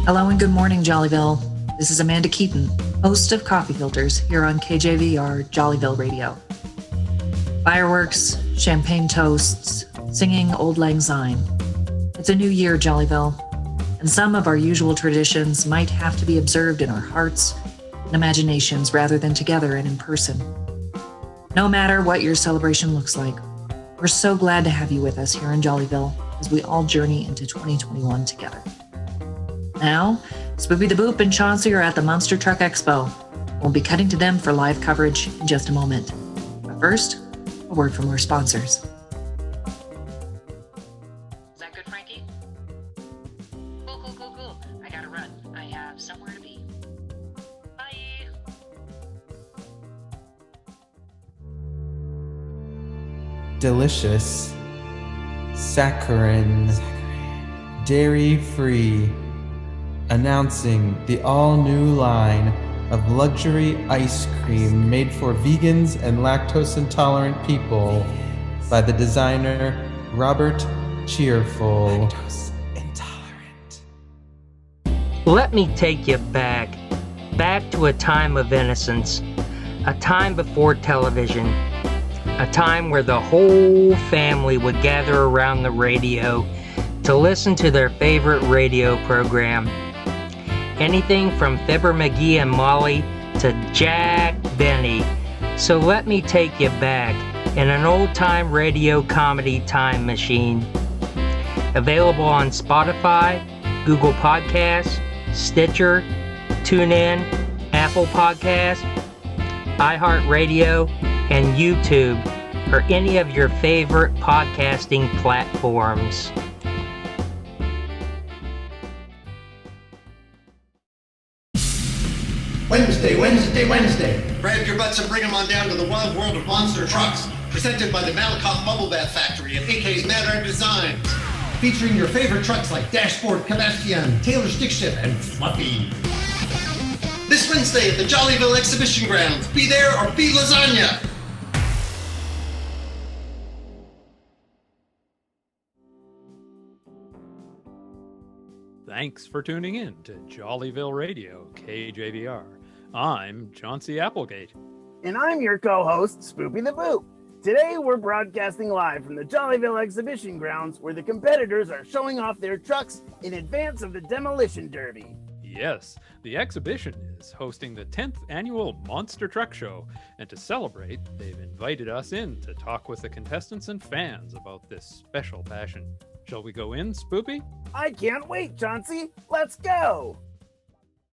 Hello and good morning, Jollyville. This is Amanda Keeton, host of Coffee Filters here on KJVR Jollyville Radio. Fireworks, champagne toasts, singing Auld Lang Syne. It's a new year, Jollyville, and some of our usual traditions might have to be observed in our hearts and imaginations rather than together and in person. No matter what your celebration looks like, we're so glad to have you with us here in Jollyville as we all journey into 2021 together. Now, Sboopie the Boop and Chauncy are at the Monster Truck Expo. We'll be cutting to them for live coverage in just a moment. But first, a word from our sponsors. Is that good, Frankie? Cool. I gotta run. I have somewhere to be. Bye. Delicious, saccharine, dairy-free, announcing the all-new line of luxury ice cream made for vegans and lactose-intolerant people by the designer Robert Cheerful. Lactose-intolerant. Let me take you back to a time of innocence, a time before television, a time where the whole family would gather around the radio to listen to their favorite radio program. Anything from Fibber McGee and Molly to Jack Benny. So let me take you back in an old-time radio comedy time machine. Available on Spotify, Google Podcasts, Stitcher, TuneIn, Apple Podcasts, iHeartRadio, and YouTube, or any of your favorite podcasting platforms. Wednesday. Grab your butts and bring them on down to the wild world of monster trucks. Presented by the Malakoff Bubble Bath Factory and AK's Mad Art Designs. Featuring your favorite trucks like Dashboard, Sebastian, Taylor Stickship, and Fluffy. This Wednesday at the Jollyville Exhibition Grounds. Be there or be lasagna. Thanks for tuning in to Jollyville Radio, KJVR. I'm Chauncy Applegate. And I'm your co-host, Sboopie the Boop. Today we're broadcasting live from the Jollyville Exhibition Grounds where the competitors are showing off their trucks in advance of the Demolition Derby. Yes, the exhibition is hosting the 10th annual Monster Truck Show, and to celebrate, they've invited us in to talk with the contestants and fans about this special passion. Shall we go in, Sboopie? I can't wait, Chauncy. Let's go.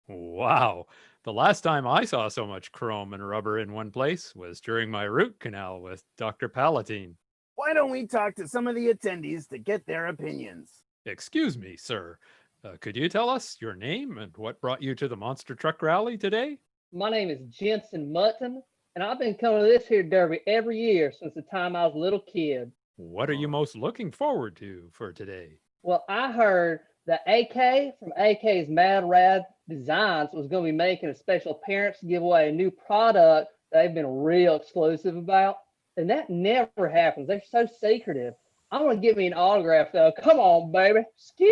Wow. The last time I saw so much chrome and rubber in one place was during my root canal with Dr. Palatine. Why don't we talk to some of the attendees to get their opinions? Excuse me, sir. Could you tell us your name and what brought you to the Monster Truck Rally today? My name is Jensen Mutton, and I've been coming to this here derby every year since the time I was a little kid. What are you most looking forward to for today? Well, I heard that AK from AK's Mad Rad Designs was going to be making a special appearance to give away a new product they've been real exclusive about. And that never happens. They're so secretive. I want to get me an autograph, though. Come on, baby. Skip!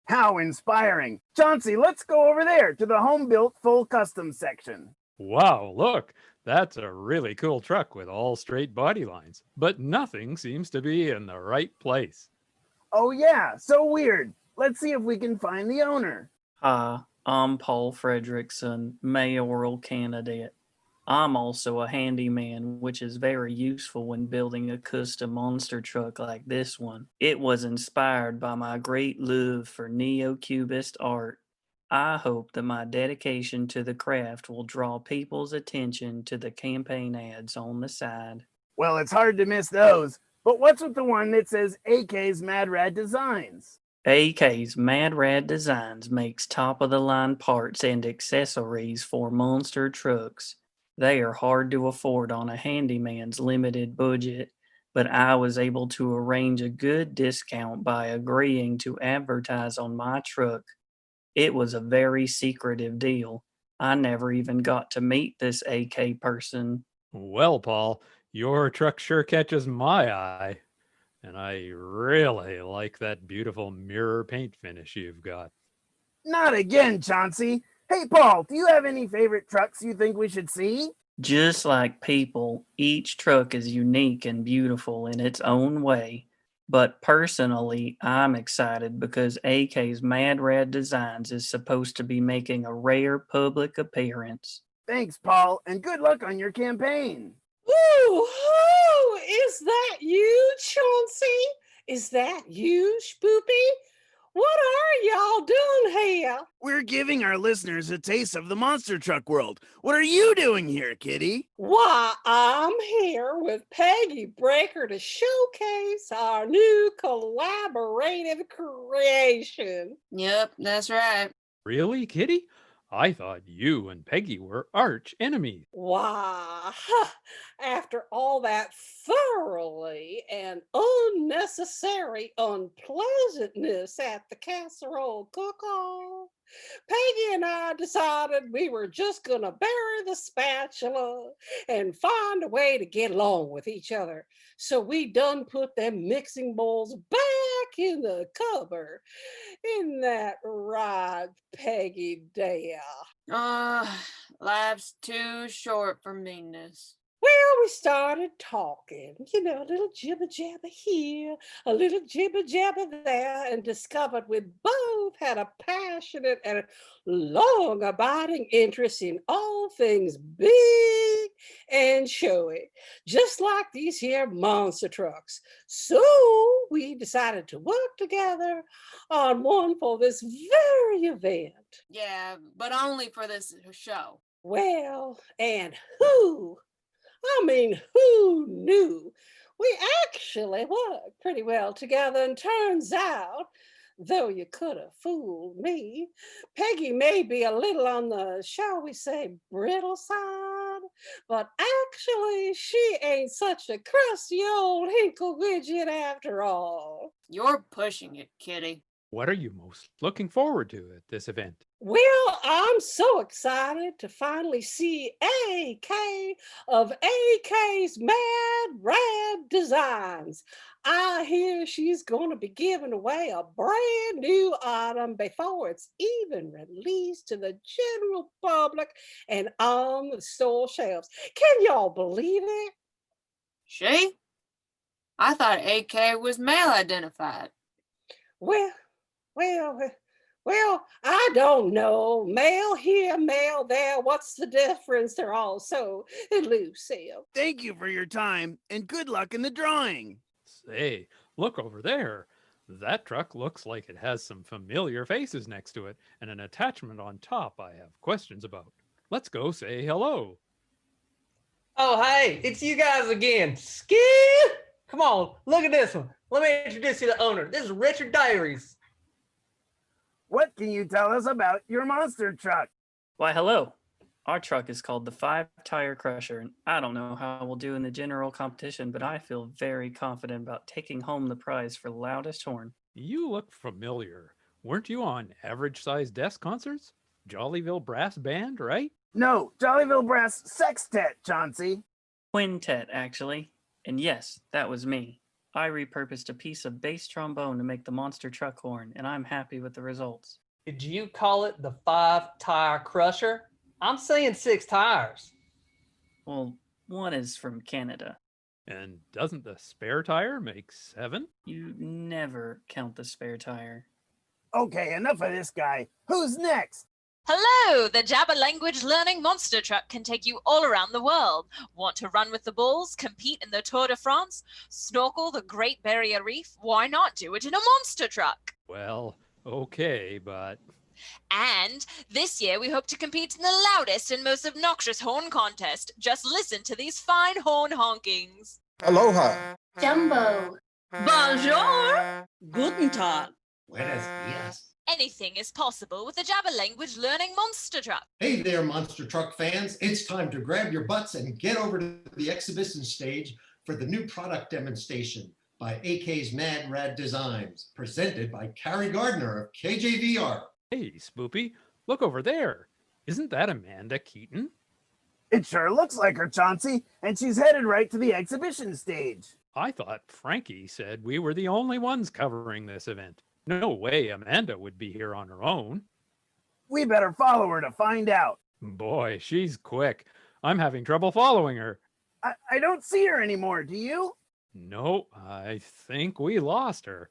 How inspiring. Chauncy, let's go over there to the home-built full custom section. Wow, look. That's a really cool truck with all straight body lines, but nothing seems to be in the right place. Oh yeah, so weird. Let's see if we can find the owner. Hi, I'm Paul Fredrickson, mayoral candidate. I'm also a handyman, which is very useful when building a custom monster truck like this one. It was inspired by my great love for neo-cubist art. I hope that my dedication to the craft will draw people's attention to the campaign ads on the side. Well, it's hard to miss those. But what's with the one that says AK's Mad Rad Designs? AK's Mad Rad Designs makes top-of-the-line parts and accessories for monster trucks. They are hard to afford on a handyman's limited budget, but I was able to arrange a good discount by agreeing to advertise on my truck. It was a very secretive deal. I never even got to meet this AK person. Well, Paul, your truck sure catches my eye. And I really like that beautiful mirror paint finish you've got. Not again, Chauncy. Hey, Paul, do you have any favorite trucks you think we should see? Just like people, each truck is unique and beautiful in its own way. But personally, I'm excited because AK's Mad Rad Designs is supposed to be making a rare public appearance. Thanks, Paul, and good luck on your campaign. Woo-hoo! Is that you, Chauncy? Is that you, Sboopie? What are y'all doing here? We're giving our listeners a taste of the monster truck world. What are you doing here, kitty? Why, I'm here with Peggy Breaker to showcase our new collaborative creation. Yep, that's right. Really, Kitty? I thought you and Peggy were arch enemies. Why, after all that thoroughly and unnecessary unpleasantness at the casserole cook-off, Peggy and I decided we were just going to bury the spatula and find a way to get along with each other. So we done put them mixing bowls back in the cupboard. Isn't that right, Peggy dear? Life's too short for meanness. Well, we started talking, a little jibber jabber here, a little jibber jabber there, and discovered we both had a passionate and long abiding interest in all things big and showy, just like these here monster trucks. So we decided to work together on one for this very event. Yeah, but only for this show. Well, and who knew? We actually worked pretty well together, and turns out, though you could have fooled me, Peggy may be a little on the, shall we say, brittle side, but actually she ain't such a crusty old hinkle widget after all. You're pushing it, kitty. What are you most looking forward to at this event? Well, I'm so excited to finally see AK of AK's Mad Rad Designs. I hear she's going to be giving away a brand new item before it's even released to the general public and on the store shelves. Can y'all believe it? She? I thought AK was male identified. Well, I don't know. Male here, male there. What's the difference? They're all so elusive. Thank you for your time, and good luck in the drawing. Say, look over there. That truck looks like it has some familiar faces next to it and an attachment on top I have questions about. Let's go say hello. Oh, hey, it's you guys again. Ski! Come on, look at this one. Let me introduce you to the owner. This is Richard Dairies. What can you tell us about your monster truck? Why, hello. Our truck is called the 5-Tire Crusher, and I don't know how we'll do in the general competition, but I feel very confident about taking home the prize for loudest horn. You look familiar. Weren't you on Average Size Desk Concerts? Jollyville Brass Band, right? No, Jollyville Brass Sextet, Chauncy. Quintet, actually. And yes, that was me. I repurposed a piece of bass trombone to make the monster truck horn, and I'm happy with the results. Did you call it the 5-Tire Crusher? I'm saying 6 tires. Well, one is from Canada. And doesn't the spare tire make 7? You never count the spare tire. Okay, enough of this guy. Who's next? Hello! The Jabber Language Learning Monster Truck can take you all around the world. Want to run with the bulls, compete in the Tour de France, snorkel the Great Barrier Reef? Why not do it in a monster truck? Well, okay, but... And this year we hope to compete in the loudest and most obnoxious horn contest. Just listen to these fine horn honkings. Aloha. Jumbo. Bonjour. Guten Tag. Buenos dias. Anything is possible with the Jabber Language Learning Monster Truck. Hey there, monster truck fans. It's time to grab your butts and get over to the exhibition stage for the new product demonstration by AK's Mad Rad Designs, presented by Carrie Gardner of KJVR. Hey, Sboopie, look over there. Isn't that Amanda Keeton? It sure looks like her, Chauncy, and she's headed right to the exhibition stage. I thought Frankie said we were the only ones covering this event. No way Amanda would be here on her own. We better follow her to find out. Boy, she's quick. I'm having trouble following her. I don't see her anymore, do you? No, I think we lost her.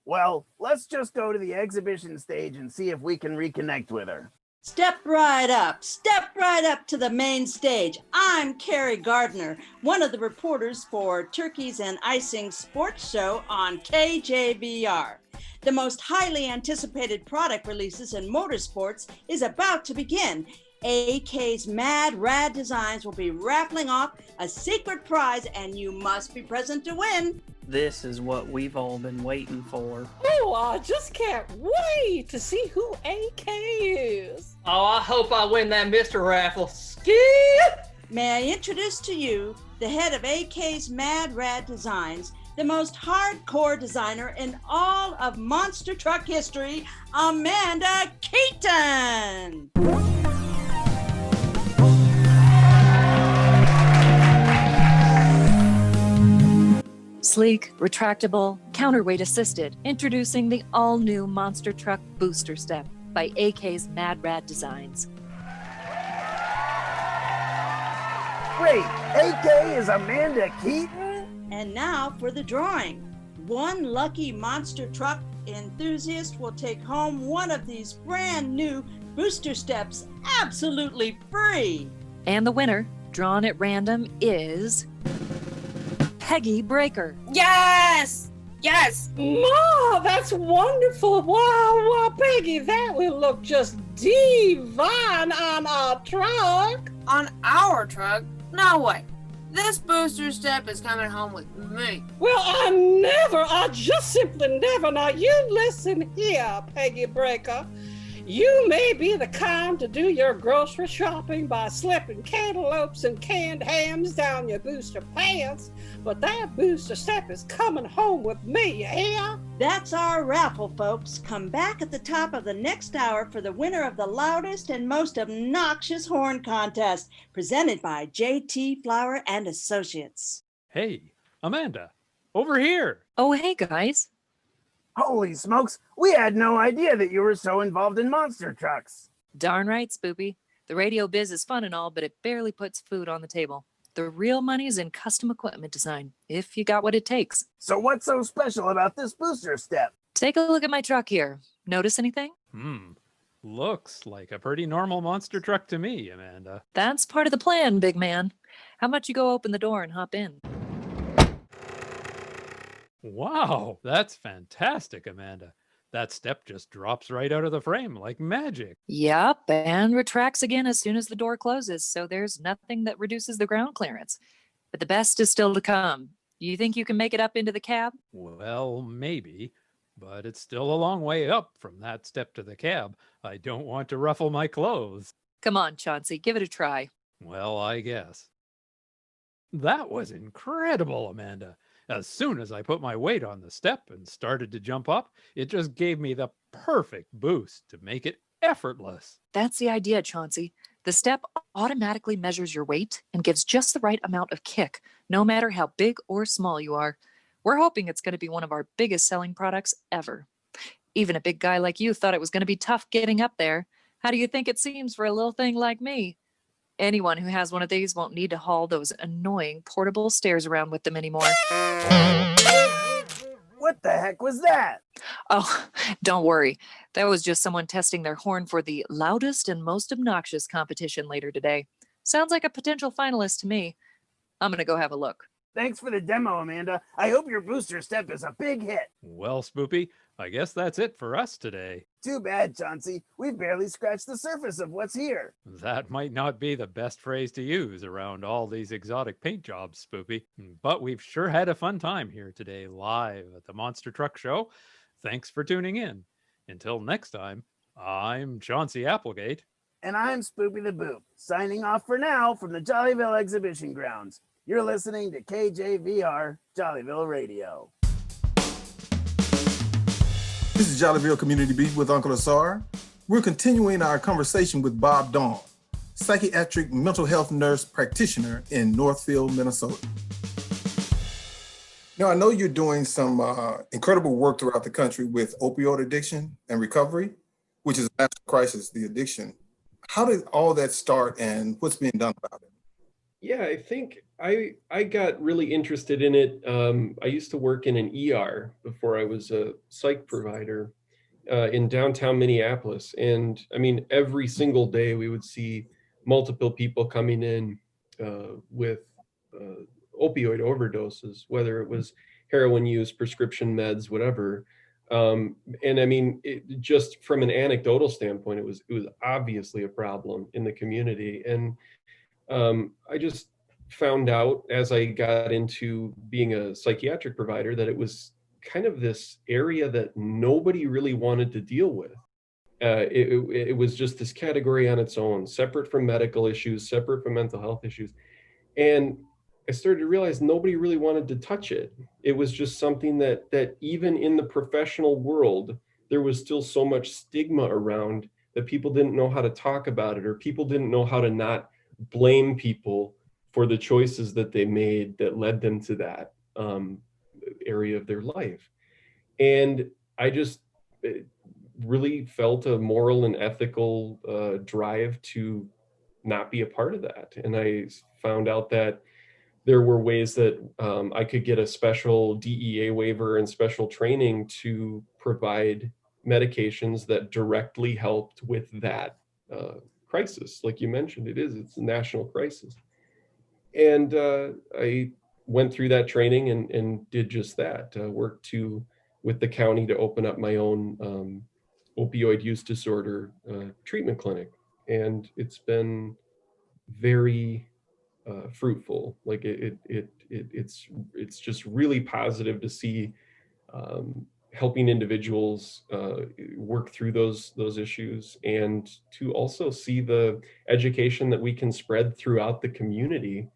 Well, let's just go to the exhibition stage and see if we can reconnect with her. Step right up to the main stage. I'm Carrie Gardner, one of the reporters for Turkeys and Icing Sports Show on KJVR. The most highly anticipated product releases in motorsports is about to begin. AK's Mad Rad Designs will be raffling off a secret prize, and you must be present to win. This is what we've all been waiting for. Oh, I just can't wait to see who AK is. Oh, I hope I win that Mr. Raffle. Skip! May I introduce to you the head of AK's Mad Rad Designs, the most hardcore designer in all of monster truck history, Amanda Keeton. Sleek, retractable, counterweight assisted, introducing the all-new Monster Truck Booster Step by AK's Mad Rad Designs. Wait, AK is Amanda Keeton? And now for the drawing. One lucky monster truck enthusiast will take home one of these brand new booster steps absolutely free. And the winner, drawn at random, is Peggy Breaker. Yes! Yes! Ma, that's wonderful. Wow, Peggy, that will look just divine on our truck. On our truck? No way. This booster step is coming home with me. Well, I just simply never. Now, you listen here, Peggy Breaker. You may be the kind to do your grocery shopping by slipping cantaloupes and canned hams down your booster pants, but that booster step is coming home with me, you hear? That's our raffle, folks. Come back at the top of the next hour for the winner of the loudest and most obnoxious horn contest, presented by JT Flower and Associates. Hey, Amanda, over here. Oh, hey, guys. Holy smokes, we had no idea that you were so involved in monster trucks. Darn right, Sboopie. The radio biz is fun and all, but it barely puts food on the table. The real money's in custom equipment design, if you got what it takes. So what's so special about this booster step? Take a look at my truck here. Notice anything? Looks like a pretty normal monster truck to me, Amanda. That's part of the plan, big man. How about you go open the door and hop in? Wow, that's fantastic, Amanda. That step just drops right out of the frame like magic. Yup, and retracts again as soon as the door closes, so there's nothing that reduces the ground clearance. But the best is still to come. You think you can make it up into the cab? Well, maybe, but it's still a long way up from that step to the cab. I don't want to ruffle my clothes. Come on, Chauncy, give it a try. Well, I guess. That was incredible, Amanda. As soon as I put my weight on the step and started to jump up, it just gave me the perfect boost to make it effortless. That's the idea, Chauncy. The step automatically measures your weight and gives just the right amount of kick, no matter how big or small you are. We're hoping it's going to be one of our biggest selling products ever. Even a big guy like you thought it was going to be tough getting up there. How do you think it seems for a little thing like me? Anyone who has one of these won't need to haul those annoying portable stairs around with them anymore. What the heck was that? Oh, don't worry. That was just someone testing their horn for the loudest and most obnoxious competition later today. Sounds like a potential finalist to me. I'm going to go have a look. Thanks for the demo, Amanda. I hope your booster step is a big hit. Well, Sboopie, I guess that's it for us today. Too bad, Chauncy. We've barely scratched the surface of what's here. That might not be the best phrase to use around all these exotic paint jobs, Sboopie, but we've sure had a fun time here today live at the Monster Truck Show. Thanks for tuning in. Until next time, I'm Chauncy Applegate. And I'm Sboopie the Boop, signing off for now from the Jollyville Exhibition Grounds. You're listening to KJVR Jollyville Radio. This is Jollyville Community Beat with UncleASAR. We're continuing our conversation with Bob Daun, psychiatric mental health nurse practitioner in Northfield, Minnesota. Now, I know you're doing some incredible work throughout the country with opioid addiction and recovery. which is a national crisis, the addiction. How did all that start and what's being done about it? Yeah, I think I got really interested in it. I used to work in an ER before I was a psych provider in downtown Minneapolis. And I mean, every single day we would see multiple people coming in with opioid overdoses, whether it was heroin use, prescription meds, whatever. And I mean, just from an anecdotal standpoint, it was obviously a problem in the community. And I just found out as I got into being a psychiatric provider that it was kind of this area that nobody really wanted to deal with. It was just this category on its own, separate from medical issues, separate from mental health issues. And I started to realize nobody really wanted to touch it. It was just something that even in the professional world, there was still so much stigma around that people didn't know how to talk about it, or people didn't know how to not blame people for the choices that they made that led them to that area of their life. And I just really felt a moral and ethical drive to not be a part of that. And I found out that there were ways that I could get a special DEA waiver and special training to provide medications that directly helped with that crisis. Like you mentioned, it's a national crisis. And I went through that training and did just that, worked with the county to open up my own opioid use disorder treatment clinic. And it's been very fruitful. Like it's just really positive to see helping individuals work through those issues, and to also see the education that we can spread throughout the community.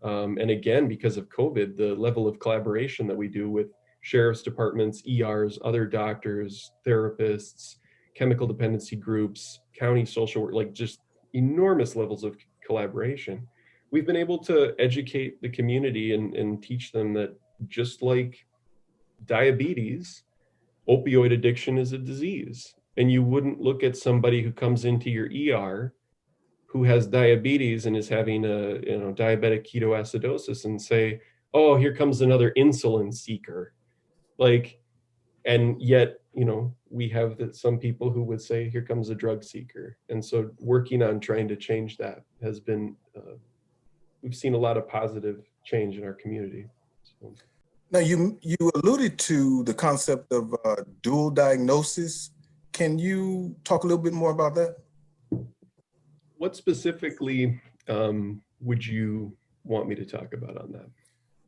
And again, because of COVID, the level of collaboration that we do with sheriff's departments, ERs, other doctors, therapists, chemical dependency groups, county social work, like just enormous levels of collaboration. We've been able to educate the community and teach them that just like diabetes, opioid addiction is a disease. And you wouldn't look at somebody who comes into your ER who has diabetes and is having a diabetic ketoacidosis and say, oh, here comes another insulin seeker. Like, and yet, we have some people who would say, here comes a drug seeker. And so working on trying to change that has been, we've seen a lot of positive change in our community. So. Now, you alluded to the concept of dual diagnosis. Can you talk a little bit more about that? What specifically would you want me to talk about on that?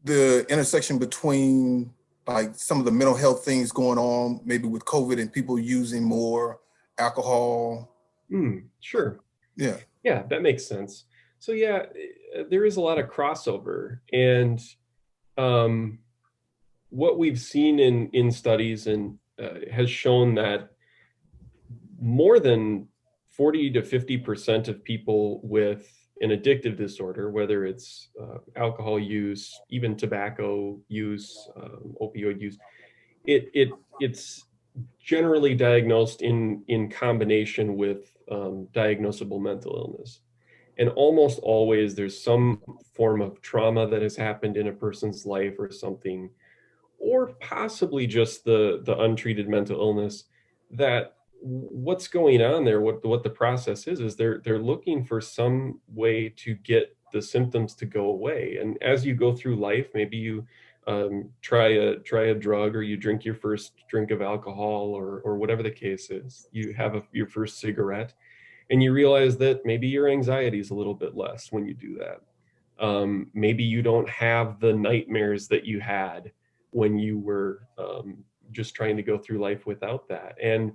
The intersection between like some of the mental health things going on, maybe with COVID and people using more alcohol. Sure. Yeah. Yeah, that makes sense. So yeah, there is a lot of crossover, and what we've seen in studies and has shown that more than 40 to 50% of people with an addictive disorder, whether it's alcohol use, even tobacco use, opioid use, it's generally diagnosed in combination with diagnosable mental illness. And almost always there's some form of trauma that has happened in a person's life or something, or possibly just the untreated mental illness, that what's going on there, what the process is they're looking for some way to get the symptoms to go away. And as you go through life, maybe you try a drug, or you drink your first drink of alcohol, or whatever the case is, you have your first cigarette, and you realize that maybe your anxiety is a little bit less when you do that. Maybe you don't have the nightmares that you had when you were just trying to go through life without that. And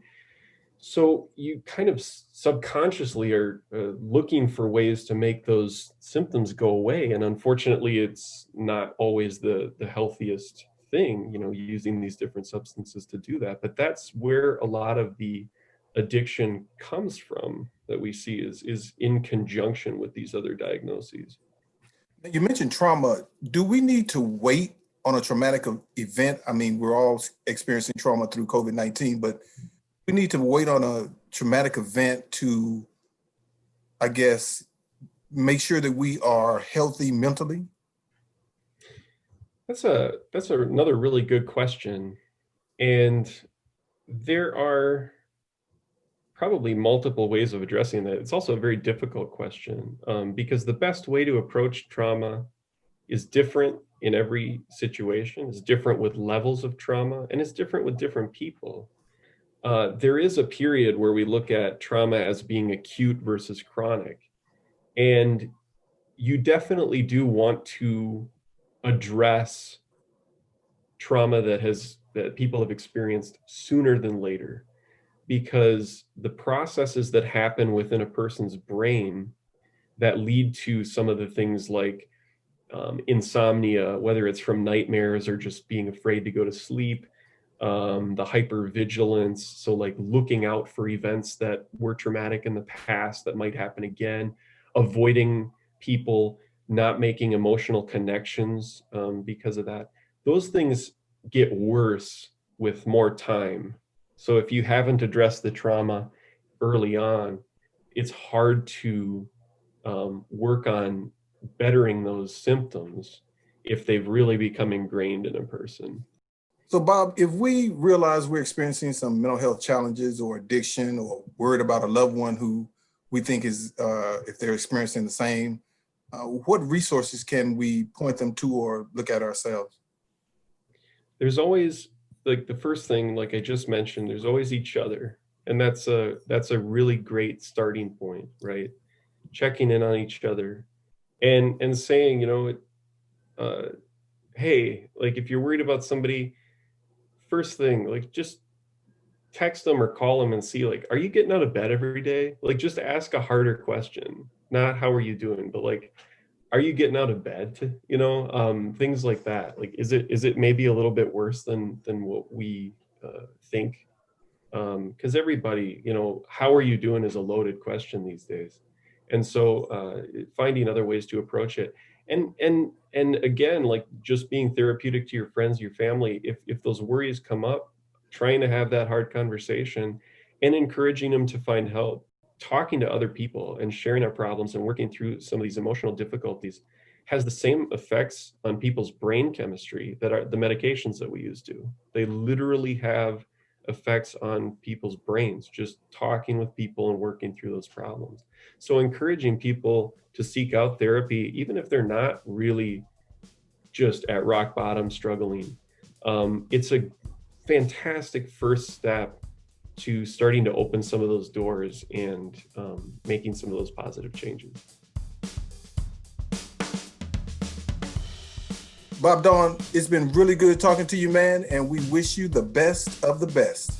so you kind of subconsciously are looking for ways to make those symptoms go away. And unfortunately, it's not always the healthiest thing, using these different substances to do that. But that's where a lot of the addiction comes from that we see is in conjunction with these other diagnoses. You mentioned trauma. Do we need to wait on a traumatic event? I mean, we're all experiencing trauma through COVID-19, but we need to wait on a traumatic event to, I guess, make sure that we are healthy mentally? That's another really good question. And there are probably multiple ways of addressing that. It's also a very difficult question because the best way to approach trauma is different in every situation, is different with levels of trauma, and it's different with different people. There is a period where we look at trauma as being acute versus chronic. And you definitely do want to address trauma that people have experienced sooner than later, because the processes that happen within a person's brain that lead to some of the things like insomnia, whether it's from nightmares or just being afraid to go to sleep, the hypervigilance, so like looking out for events that were traumatic in the past that might happen again, avoiding people, not making emotional connections because of that. Those things get worse with more time. So if you haven't addressed the trauma early on, it's hard to work on bettering those symptoms if they've really become ingrained in a person. So Bob, if we realize we're experiencing some mental health challenges or addiction or worried about a loved one who we think is, if they're experiencing the same, what resources can we point them to or look at ourselves? There's always, like the first thing, like I just mentioned, there's always each other. And that's a really great starting point, right? Checking in on each other and saying, hey, like if you're worried about somebody, first thing, like just text them or call them and see, like, are you getting out of bed every day? Like just ask a harder question, not how are you doing, but like, are you getting out of bed? Things like that. Like, is it maybe a little bit worse than what we think? Because everybody, how are you doing is a loaded question these days. And so finding other ways to approach it. And again, like just being therapeutic to your friends, your family, if those worries come up, trying to have that hard conversation and encouraging them to find help, talking to other people and sharing our problems and working through some of these emotional difficulties has the same effects on people's brain chemistry that are the medications that we use do. They literally have effects on people's brains, just talking with people and working through those problems. So encouraging people to seek out therapy, even if they're not really just at rock bottom struggling. It's a fantastic first step to starting to open some of those doors and making some of those positive changes. Bob Daun, it's been really good talking to you, man, and we wish you the best of the best.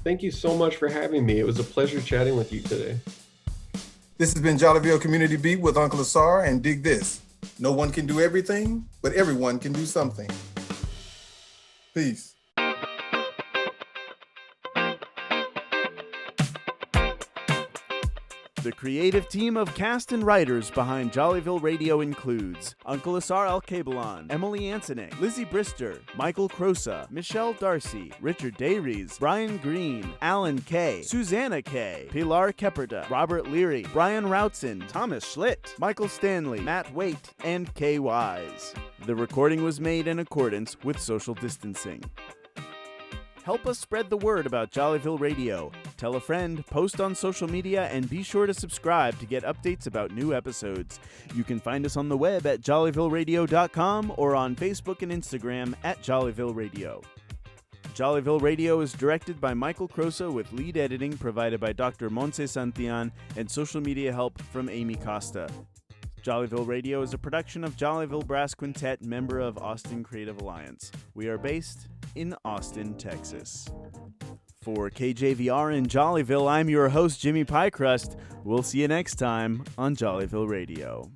Thank you so much for having me. It was a pleasure chatting with you today. This has been Jollyville Community Beat with UncleASAR, and dig this. No one can do everything, but everyone can do something. Peace. The creative team of cast and writers behind Jollyville Radio includes UncleASAR Alkebalon, Emily Ansonek, Lizzie Brister, Michael Crosa, Michelle Darcy, Richard Dayries, Brian Green, Alan Kay, Susanna Kay, Pilar Kepperda, Robert Leary, Brian Routson, Thomas Schlitt, Michael Stanley, Matt Waite, and Kay Wise. The recording was made in accordance with social distancing. Help us spread the word about Jollyville Radio. Tell a friend, post on social media, and be sure to subscribe to get updates about new episodes. You can find us on the web at jollyvilleradio.com or on Facebook and Instagram at Jollyville Radio. Jollyville Radio is directed by Michael Crosa with lead editing provided by Dr. Montse Santillan and social media help from Amy Costa. Jollyville Radio is a production of Jollyville Brass Quintet, member of Austin Creative Alliance. We are based in Austin, Texas. For KJVR in Jollyville, I'm your host, Jimmy Piecrust. We'll see you next time on Jollyville Radio.